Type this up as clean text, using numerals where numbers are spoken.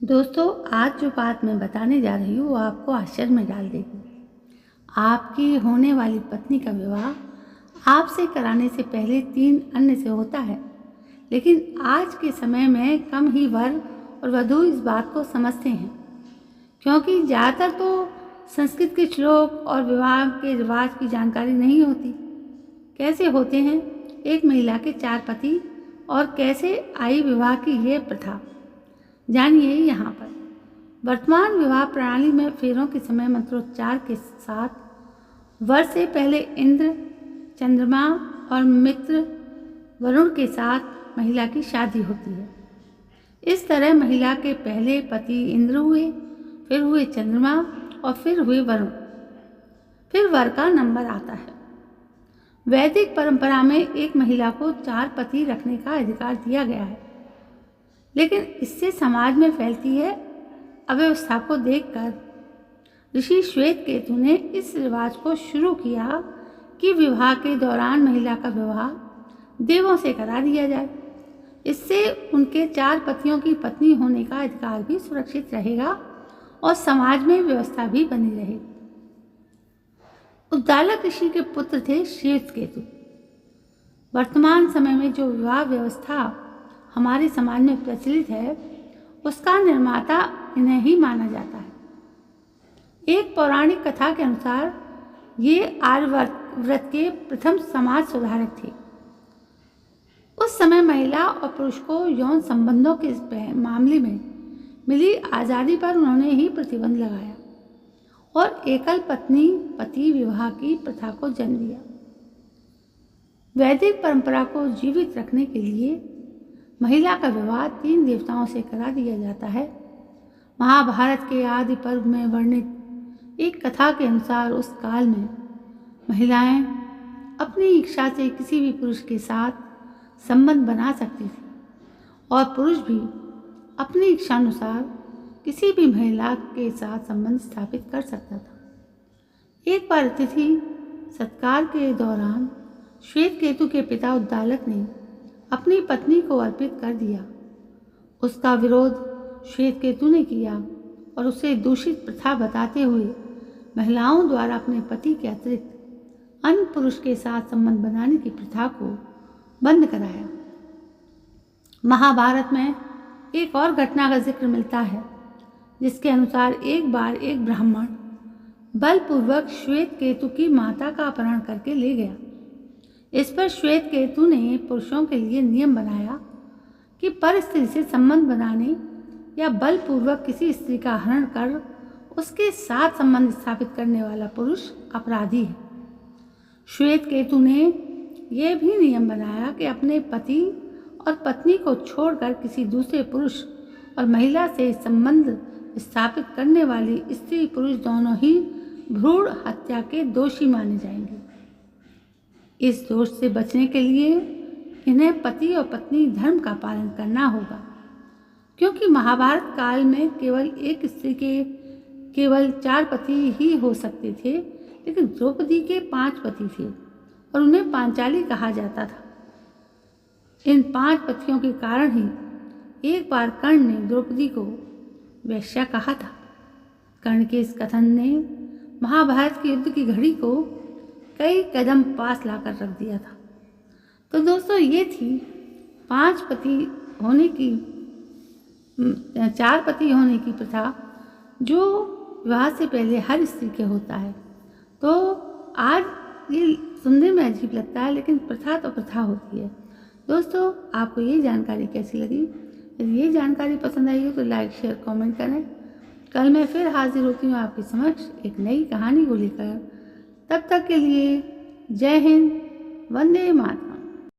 दोस्तों, आज जो बात मैं बताने जा रही हूँ वो आपको आश्चर्य में डाल देगी। आपकी होने वाली पत्नी का विवाह आपसे कराने से पहले 3 अन्य से होता है, लेकिन आज के समय में कम ही वर और वधू इस बात को समझते हैं, क्योंकि ज़्यादातर तो संस्कृत के श्लोक और विवाह के रिवाज की जानकारी नहीं होती। कैसे होते हैं एक महिला के 4 पति और कैसे आई विवाह की ये प्रथा, जानिए यहाँ पर। वर्तमान विवाह प्रणाली में फेरों के समय मंत्रोच्चार के साथ वर से पहले इंद्र, चंद्रमा और मित्र वरुण के साथ महिला की शादी होती है। इस तरह महिला के पहले पति इंद्र हुए, फिर हुए चंद्रमा और फिर हुए वरुण, फिर वर का नंबर आता है। वैदिक परंपरा में एक महिला को 4 पति रखने का अधिकार दिया गया है, लेकिन इससे समाज में फैलती है अव्यवस्था को देखकर ऋषि श्वेतकेतु ने इस रिवाज को शुरू किया कि विवाह के दौरान महिला का विवाह देवों से करा दिया जाए। इससे उनके 4 पतियों की पत्नी होने का अधिकार भी सुरक्षित रहेगा और समाज में व्यवस्था भी बनी रहेगी। उद्दालक ऋषि के पुत्र थे श्वेतकेतु। वर्तमान समय में जो विवाह व्यवस्था हमारे समाज में प्रचलित है, उसका निर्माता इन्हें ही माना जाता है। एक पौराणिक कथा के अनुसार ये आर्यव्रत के प्रथम समाज सुधारक थे। उस समय महिला और पुरुष को यौन संबंधों के मामले में मिली आज़ादी पर उन्होंने ही प्रतिबंध लगाया और एकल पत्नी पति विवाह की प्रथा को जन्म दिया। वैदिक परंपरा को जीवित रखने के लिए महिला का विवाह 3 देवताओं से करा दिया जाता है। महाभारत के आदि पर्व में वर्णित एक कथा के अनुसार उस काल में महिलाएं अपनी इच्छा से किसी भी पुरुष के साथ संबंध बना सकती थी और पुरुष भी अपनी इच्छानुसार किसी भी महिला के साथ संबंध स्थापित कर सकता था। एक बार अतिथि सत्कार के दौरान श्वेतकेतु के पिता उद्दालक ने अपनी पत्नी को अर्पित कर दिया। उसका विरोध श्वेतकेतु ने किया और उसे दूषित प्रथा बताते हुए महिलाओं द्वारा अपने पति के अतिरिक्त अन्य पुरुष के साथ संबंध बनाने की प्रथा को बंद कराया। महाभारत में एक और घटना का जिक्र मिलता है, जिसके अनुसार एक बार एक ब्राह्मण बलपूर्वक श्वेतकेतु की माता का अपहरण करके ले गया। इस पर श्वेतकेतु ने पुरुषों के लिए नियम बनाया कि पर स्त्री से संबंध बनाने या बलपूर्वक किसी स्त्री का हरण कर उसके साथ संबंध स्थापित करने वाला पुरुष अपराधी है। श्वेतकेतु ने यह भी नियम बनाया कि अपने पति और पत्नी को छोड़कर किसी दूसरे पुरुष और महिला से संबंध स्थापित करने वाली स्त्री पुरुष दोनों ही भ्रूण हत्या के दोषी माने जाएंगे। इस दोष से बचने के लिए इन्हें पति और पत्नी धर्म का पालन करना होगा, क्योंकि महाभारत काल में केवल एक स्त्री के केवल 4 पति ही हो सकते थे, लेकिन द्रौपदी के 5 पति थे और उन्हें पांचाली कहा जाता था। इन 5 पतियों के कारण ही एक बार कर्ण ने द्रौपदी को वेश्या कहा था। कर्ण के इस कथन ने महाभारत के युद्ध की घड़ी को कई कदम पास लाकर रख दिया था। तो दोस्तों, ये थी 4 पति होने की प्रथा जो विवाह से पहले हर स्त्री के होता है। तो आज ये सुनने में अजीब लगता है, लेकिन प्रथा तो प्रथा होती है। दोस्तों, आपको ये जानकारी कैसी लगी? यदि ये जानकारी पसंद आई हो तो लाइक, शेयर, कमेंट करें। कल मैं फिर हाजिर होती हूँ आपके समक्ष एक नई कहानी को लेकर। तब तक के लिए जय हिंद, वंदे मातरम।